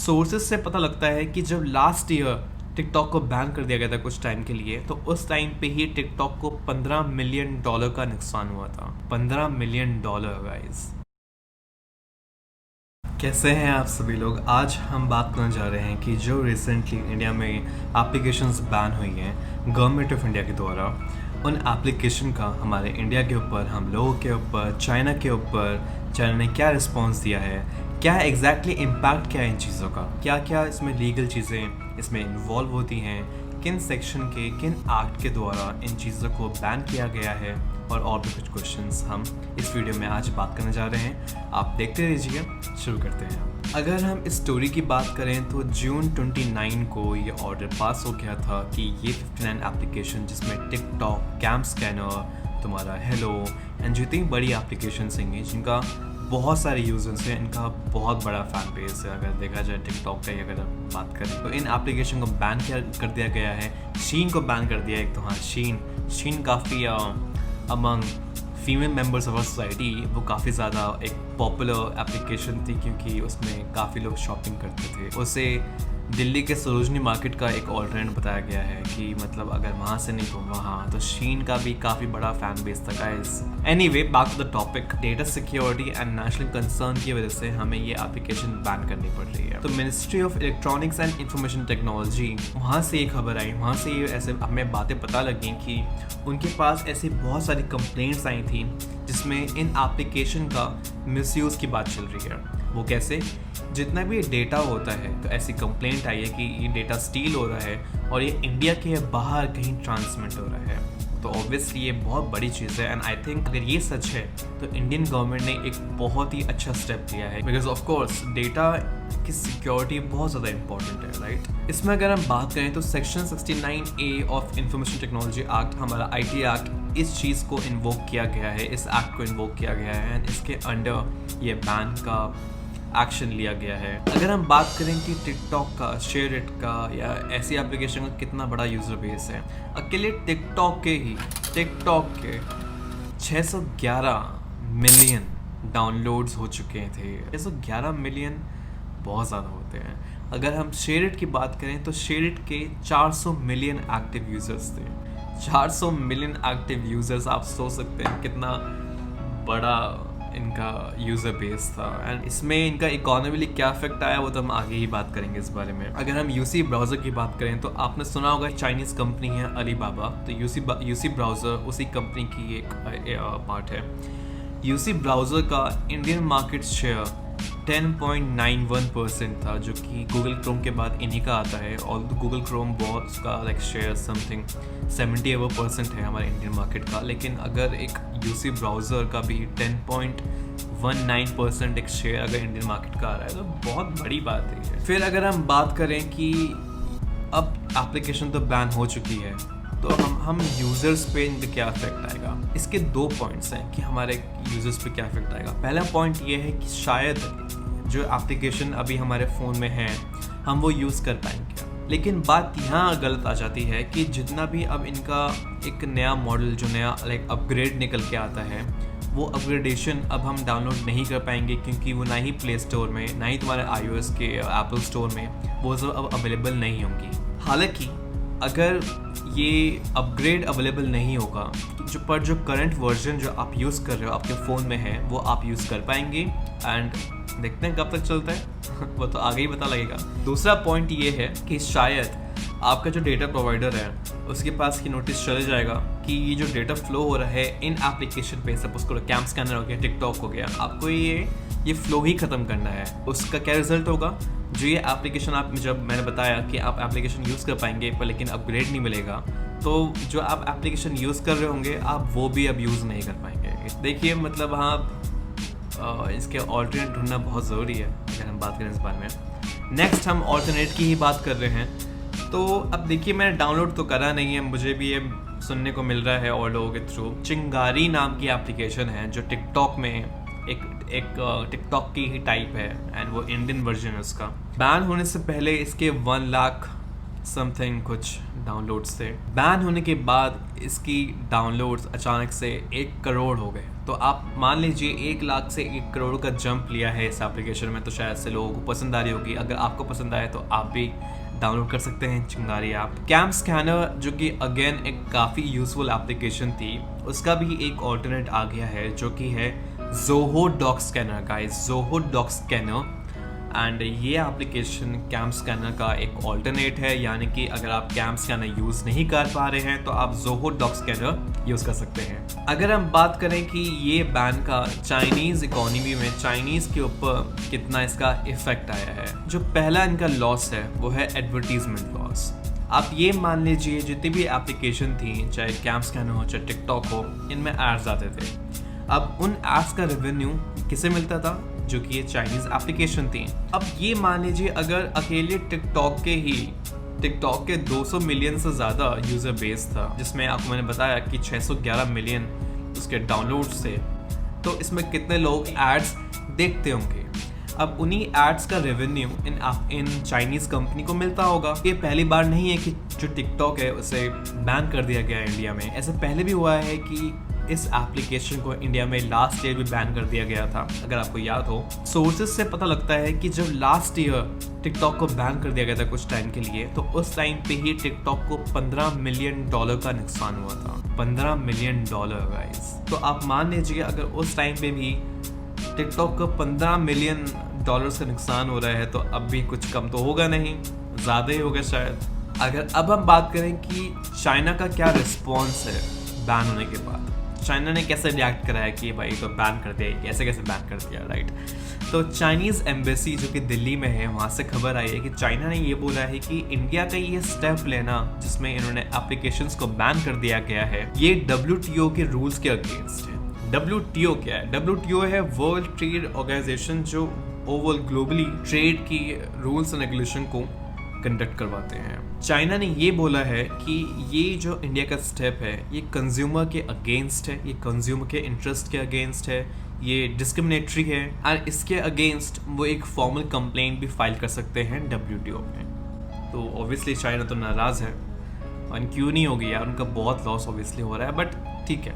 Sources से पता लगता है कि जब लास्ट ईयर टिकटॉक को बैन कर दिया गया था कुछ टाइम के लिए, तो उस टाइम पे ही टिकटॉक को $15 मिलियन का नुकसान हुआ था। $15 मिलियन गाइस। कैसे हैं आप सभी लोग। आज हम बात करने जा रहे हैं कि जो रिसेंटली इंडिया में एप्लीकेशंस बैन हुई हैं गवर्नमेंट ऑफ इंडिया के द्वारा, उन एप्लीकेशन का हमारे इंडिया के ऊपर, हम लोगों के ऊपर, चाइना के ऊपर, चाइना ने क्या रिस्पॉन्स दिया है, क्या एग्जैक्टली इम्पैक्ट क्या है इन चीज़ों का, क्या क्या इसमें लीगल चीज़ें इसमें इन्वॉल्व होती हैं, किन सेक्शन के, किन एक्ट के द्वारा इन चीज़ों को बैन किया गया है, और भी कुछ क्वेश्चंस हम इस वीडियो में आज बात करने जा रहे हैं। आप देखते रहिए, शुरू करते हैं। अगर हम इस स्टोरी की बात करें तो जून 29 को ये ऑर्डर पास हो गया था कि ये 59 एप्लीकेशन, जिसमें टिकटॉक, कैम स्कैनर, तुम्हारा हेलो एंड जितनी बड़ी एप्लीकेशंस हैं जिनका बहुत सारे यूजर्स हैं, इनका बहुत बड़ा फैन बेस है। अगर देखा जाए टिकटॉक का ही अगर बात करें तो इन एप्लीकेशन को बैन कर दिया गया है। शीन को बैन कर दिया एक तो, हाँ शीन काफ़ी among female members of our society वो काफ़ी ज़्यादा एक पॉपुलर एप्लीकेशन थी, क्योंकि उसमें काफ़ी लोग शॉपिंग करते थे। उसे दिल्ली के सरोजनी मार्केट का एक ऑल्टरनेट बताया गया है कि मतलब अगर वहाँ से नहीं तो वहाँ, तो शीन का भी काफ़ी बड़ा फैन बेस था guys. Anyway, back to the topic. Data security and national concern की वजह से हमें ये एप्लीकेशन बैन करनी पड़ रही है। तो ministry of electronics and information technology, वहाँ से ये खबर आई, वहाँ से ये ऐसे हमें बातें पता लगी कि उनके पास ऐसी बहुत सारी कंप्लेंट्स आई थी जिसमें इन एप्लीकेशन का मिसयूज़ की बात चल रही है। वो कैसे? जितना भी डेटा होता है, तो ऐसी कंप्लेंट आई है कि ये डेटा स्टील हो रहा है और ये इंडिया के बाहर कहीं ट्रांसमिट हो रहा है। तो ऑब्वियसली ये बहुत बड़ी चीज़ है, एंड आई थिंक अगर ये सच है तो इंडियन गवर्नमेंट ने एक बहुत ही अच्छा स्टेप लिया है, बिकॉज ऑफ कोर्स डेटा की सिक्योरिटी बहुत ज़्यादा इंपॉर्टेंट है, राइट। इसमें अगर हम बात करें तो section 69A of information technology act, हमारा IT एक्ट, इस चीज़ को इन्वोक किया गया है, इस एक्ट को इन्वोक किया गया है, एंड इसके अंडर ये बैन का एक्शन लिया गया है। अगर हम बात करें कि टिकटॉक का, शेयरइट का या ऐसी एप्लीकेशन का कितना बड़ा यूज़र बेस है, अकेले टिकटॉक के 611 मिलियन डाउनलोड्स हो चुके थे। 611 मिलियन बहुत ज़्यादा होते हैं। अगर हम शेयरइट की बात करें तो शेयरइट के 400 मिलियन एक्टिव यूज़र्स थे। 400 मिलियन एक्टिव यूज़र्स, आप सोच सकते हैं कितना बड़ा इनका यूज़र बेस था, एंड इसमें इनका इकोनॉमिकली क्या इफेक्ट आया वो तो हम आगे ही बात करेंगे इस बारे में। अगर हम यूसी ब्राउज़र की बात करें तो आपने सुना होगा चाइनीज़ कंपनी है अलीबाबा, तो यूसी ब्राउज़र उसी कंपनी की एक पार्ट है। यूसी ब्राउज़र का इंडियन मार्केट शेयर 10.91% था, जो कि गूगल क्रोम के बाद इन्हीं का आता है। और गूगल क्रोम बहुत उसका लाइक शेयर समथिंग 70% है हमारे इंडियन मार्केट का, लेकिन अगर एक यूसी ब्राउज़र का भी 10.19% एक शेयर अगर इंडियन मार्केट का आ रहा है तो बहुत बड़ी बात है। फिर अगर हम बात करें कि अब एप्लीकेशन तो बैन हो चुकी है, तो हम यूज़र्स पे इनका क्या इफेक्ट आएगा। इसके 2 पॉइंट्स हैं कि हमारे यूज़र्स पे क्या इफेक्ट आएगा। पहला पॉइंट ये है कि शायद जो एप्लीकेशन अभी हमारे फ़ोन में है हम वो यूज़ कर पाएंगे, लेकिन बात यहाँ गलत आ जाती है कि जितना भी अब इनका एक नया मॉडल, जो नया लाइक अपग्रेड निकल के आता है, वो अपग्रेडेशन अब हम डाउनलोड नहीं कर पाएंगे, क्योंकि वो ना ही प्ले स्टोर में, ना ही तुम्हारे iOS के एप्पल स्टोर में वो सब अब अवेलेबल नहीं होंगी। हालांकि अगर ये अपग्रेड अवेलेबल नहीं होगा तो जो करंट वर्जन जो आप यूज़ कर रहे हो आपके फ़ोन में है वो आप यूज़ कर पाएंगे, एंड देखते हैं कब तक चलता है वो तो आगे ही पता लगेगा। दूसरा पॉइंट ये है कि शायद आपका जो डेटा प्रोवाइडर है उसके पास की नोटिस चले जाएगा कि ये जो डेटा फ्लो हो रहा है इन एप्लीकेशन पे, सपोज करो कैम स्कैनर हो गया, टिकटॉक हो गया, आपको ये फ्लो ही ख़त्म करना है। उसका क्या रिजल्ट होगा? जो ये एप्लीकेशन आप, जब मैंने बताया कि आप एप्लीकेशन यूज़ कर पाएंगे पर लेकिन अपग्रेड नहीं मिलेगा, तो जो आप एप्लीकेशन यूज़ कर रहे होंगे आप वो भी अब यूज़ नहीं कर पाएंगे। देखिए मतलब हाँ, इसके ऑल्टरनेट ढूंढना बहुत ज़रूरी है अगर हम बात करें इस बारे में। नेक्स्ट हम ऑल्टरनेट की ही बात कर रहे हैं। तो अब देखिए, मैंने डाउनलोड तो करा नहीं है, मुझे भी ये सुनने को मिल रहा है और लोगों के थ्रू। चिंगारी नाम की एप्लीकेशन है जो टिकटॉक में एक टिकटॉक की ही टाइप है, एंड वो इंडियन वर्जन है उसका। बैन होने से पहले इसके 1 लाख समथिंग कुछ डाउनलोड्स थे। बैन होने के बाद इसकी डाउनलोड्स अचानक से 1 करोड़ हो गए। तो आप मान लीजिए 1 लाख से 1 करोड़ का जंप लिया है इस एप्लीकेशन में, तो शायद से लोगों को पसंद आ रही होगी। अगर आपको पसंद आए तो आप भी डाउनलोड कर सकते हैं चिंगारी ऐप। कैम स्कैनर जो कि अगेन एक काफ़ी यूजफुल एप्लीकेशन थी, उसका भी एक ऑल्टरनेट आ गया है जो कि है Zoho dog scanner guys, Zoho dog scanner. And ये एप्लीकेशन कैम स्कैनर का एक ऑल्टरनेट है, यानी कि अगर आप कैम स्कैनर यूज़ नहीं कर पा रहे हैं तो आप ज़ोहो डॉग स्कैनर यूज़ कर सकते हैं। अगर हम बात करें कि ये बैन का चाइनीज़ इकोनॉमी में, चाइनीज़ के ऊपर कितना इसका इफेक्ट आया है, जो पहला इनका लॉस है वो है एडवर्टीजमेंट लॉस। आप ये मान लीजिए जितनी भी एप्लीकेशन थी, चाहे कैम स्कैनर हो चाहे टिकटॉक हो, इनमें एड्स आते थे। अब उन एड्स का रेवेन्यू किसे मिलता था? जो कि ये चाइनीज़ एप्लीकेशन थी। अब ये मान लीजिए अगर अकेले टिकटॉक के 200 मिलियन से ज़्यादा यूज़र बेस था, जिसमें आपको मैंने बताया कि 611 मिलियन उसके डाउनलोड्स थे, तो इसमें कितने लोग एड्स देखते होंगे। अब उन्हीं एड्स का रेवेन्यू इन चाइनीज़ कंपनी को मिलता होगा। ये पहली बार नहीं है कि जो टिकटॉक है उसे बैन कर दिया गया है इंडिया में। ऐसे पहले भी हुआ है कि इस एप्लीकेशन को इंडिया में लास्ट ईयर भी बैन कर दिया गया था, अगर आपको याद हो। सोर्सेज से पता लगता है कि जब लास्ट ईयर टिकटॉक को बैन कर दिया गया था कुछ टाइम के लिए, तो उस टाइम पे ही टिकटॉक को $15 मिलियन का नुकसान हुआ था। $15 मिलियन गाइस। तो आप मान लीजिए अगर उस टाइम पे भी टिकटॉक को $15 मिलियन का नुकसान हो रहा है, तो अब भी कुछ कम तो होगा नहीं, ज़्यादा ही होगा शायद। अगर अब हम बात करें कि चाइना का क्या रिस्पॉन्स है बैन होने के बाद, चाइना ने कैसे रिएक्ट करा है कि भाई तो बैन कर दिया, कैसे बैन कर दिया, राइट। तो चाइनीज़ एम्बेसी जो कि दिल्ली में है, वहाँ से खबर आई है कि चाइना ने ये बोला है कि इंडिया का ये स्टेप लेना जिसमें इन्होंने एप्लीकेशंस को बैन कर दिया गया है, ये WTO के रूल्स के अगेंस्ट है। WTO क्या है? WTO है वर्ल्ड ट्रेड ऑर्गेनाइजेशन, जो ओवरऑल ग्लोबली ट्रेड की रूल्स एंड रेगुलेशन को कंडक्ट करवाते हैं। चाइना ने ये बोला है कि ये जो इंडिया का स्टेप है ये कंज्यूमर के अगेंस्ट है, ये कंज्यूमर के इंटरेस्ट के अगेंस्ट है, ये डिस्क्रिमिनेटरी है, और इसके अगेंस्ट वो एक फॉर्मल कंप्लेंट भी फाइल कर सकते हैं WTO में। तो ऑब्वियसली चाइना तो नाराज़ है, और क्यों नहीं होगी यार, उनका बहुत लॉस ऑब्वियसली हो रहा है, बट ठीक है।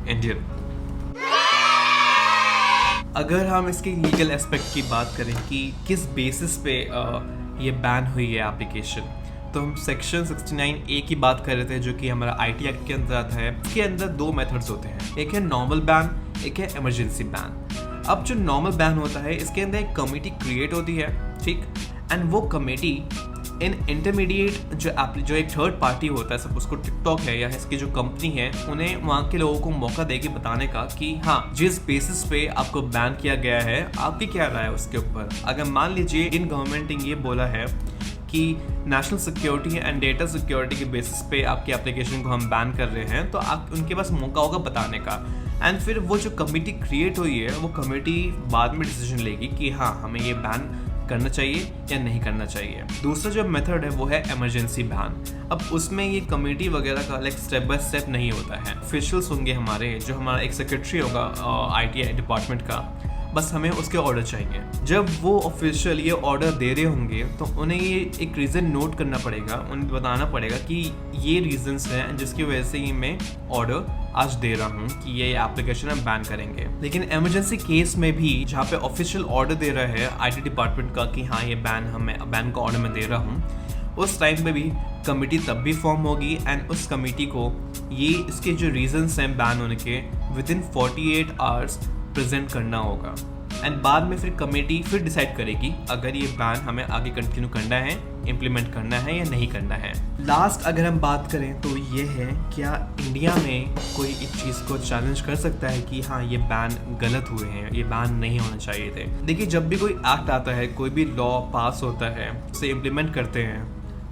इंडियन अगर हम इसके लीगल एस्पेक्ट की बात करें कि किस बेसिस पे ये बैन हुई है एप्लीकेशन, तो हम सेक्शन 69A की बात कर रहे थे, जो कि हमारा IT एक्ट के अंदर आता है। इसके अंदर 2 मेथड्स होते हैं, एक है नॉर्मल बैन, एक है इमरजेंसी बैन। अब जो नॉर्मल बैन होता है, इसके अंदर एक कमेटी क्रिएट होती है, ठीक, एंड वो कमेटी इन इंटरमीडिएट जो एक थर्ड पार्टी होता है, सब उसको टिकटॉक है या इसकी जो कंपनी है, उन्हें वहाँ के लोगों को मौका देगी बताने का कि हाँ जिस बेसिस पे आपको बैन किया गया है आपकी क्या राय है उसके ऊपर। अगर मान लीजिए इन गवर्नमेंट ने ये बोला है कि national security and data security के बेसिस पे आपकी एप्लीकेशन को हम बैन कर रहे हैं, तो आप उनके पास मौका होगा बताने का। एंड फिर वो जो कमेटी क्रिएट हुई है, वो कमेटी बाद में डिसीजन लेगी कि हाँ हमें ये बैन करना चाहिए या नहीं करना चाहिए। दूसरा जो मेथड है वो है इमरजेंसी बैन। अब उसमें ये कमेटी वगैरह का लाइक स्टेप बाय स्टेप नहीं होता है, ऑफिशियल्स होंगे हमारे, जो हमारा एक सेक्रेटरी होगा IT डिपार्टमेंट का, बस हमें उसके ऑर्डर चाहिए। जब वो ऑफिशियल ये ऑर्डर दे रहे होंगे तो उन्हें ये एक रीज़न नोट करना पड़ेगा, उन्हें बताना पड़ेगा कि ये रीजंस हैं जिसकी वजह से ही मैं ऑर्डर आज दे रहा हूँ कि ये एप्लीकेशन हम बैन करेंगे। लेकिन इमरजेंसी केस में भी जहाँ पे ऑफिशियल ऑर्डर दे रहा है IT डिपार्टमेंट का कि हाँ ये बैन का ऑर्डर मैं दे रहा हूँ, उस टाइम पे भी कमेटी तब भी फॉर्म होगी एंड उस कमेटी को ये इसके जो रीजंस हैं बैन होने के विदिन 48 आवर्स प्रेजेंट करना होगा। एंड बाद में फिर कमेटी फिर डिसाइड करेगी अगर ये बैन हमें आगे कंटिन्यू करना है, इम्प्लीमेंट करना है या नहीं करना है। लास्ट अगर हम बात करें तो ये है, क्या इंडिया में कोई इस चीज़ को चैलेंज कर सकता है कि हाँ ये बैन गलत हुए हैं, ये बैन नहीं होने चाहिए थे। देखिए जब भी कोई एक्ट आता है, कोई भी लॉ पास होता है, उसे इम्प्लीमेंट करते हैं,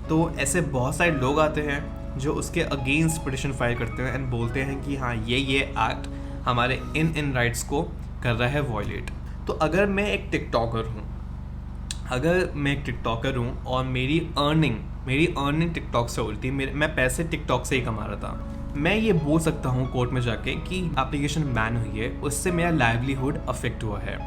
तो ऐसे बहुत सारे लोग आते हैं जो उसके अगेंस्ट पिटिशन फाइल करते हैं एंड बोलते हैं कि हाँ ये एक्ट हमारे इन राइट्स को कर रहा है वॉयलेट। तो अगर मैं एक टिकटॉकर हूँ और मेरी अर्निंग टिकटॉक से होती है, मैं पैसे टिकटॉक से ही कमा रहा था, मैं ये बोल सकता हूँ कोर्ट में जाके कि एप्लीकेशन बैन हुई है, उससे मेरा लाइवलीहुड अफेक्ट हुआ है।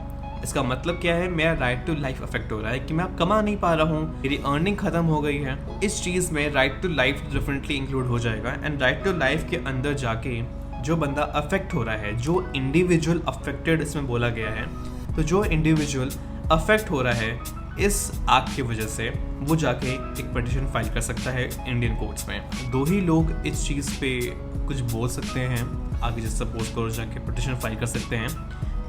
इसका मतलब क्या है, मेरा राइट टू लाइफ अफेक्ट हो रहा है कि मैं अब कमा नहीं पा रहा हूँ, मेरी अर्निंग खत्म हो गई है। इस चीज़ में right to life definitely include हो जाएगा एंड राइट टू लाइफ के अंदर जाके जो बंदा अफेक्ट हो रहा है, जो इंडिविजुअल अफेक्टेड इसमें बोला गया है, तो जो इंडिविजुअल अफेक्ट हो रहा है इस एक्ट की वजह से, वो जाके एक पिटीशन फाइल कर सकता है इंडियन कोर्ट्स में। 2 ही लोग इस चीज़ पे कुछ बोल सकते हैं आगे, जैसे सपोज करो जाके पिटीशन फाइल कर सकते हैं।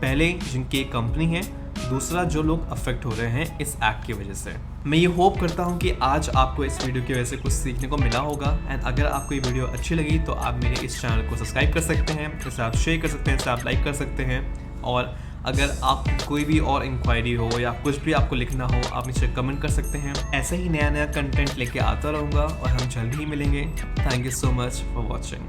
पहले जिनकी एक कंपनी है, दूसरा जो लोग अफेक्ट हो रहे हैं इस एक्ट की वजह से। मैं ये होप करता हूँ कि आज आपको इस वीडियो की वजह से कुछ सीखने को मिला होगा। एंड अगर आपको ये वीडियो अच्छी लगी तो आप मेरे इस चैनल को सब्सक्राइब कर सकते हैं, इसे आप शेयर कर सकते हैं, इसे आप लाइक कर सकते हैं। और अगर आप कोई भी और इंक्वायरी हो या कुछ भी आपको लिखना हो, आप नीचे कमेंट कर सकते हैं। ऐसे ही नया कंटेंट लेके आता रहूँगा और हम जल्दी ही मिलेंगे। Thank you so much for watching.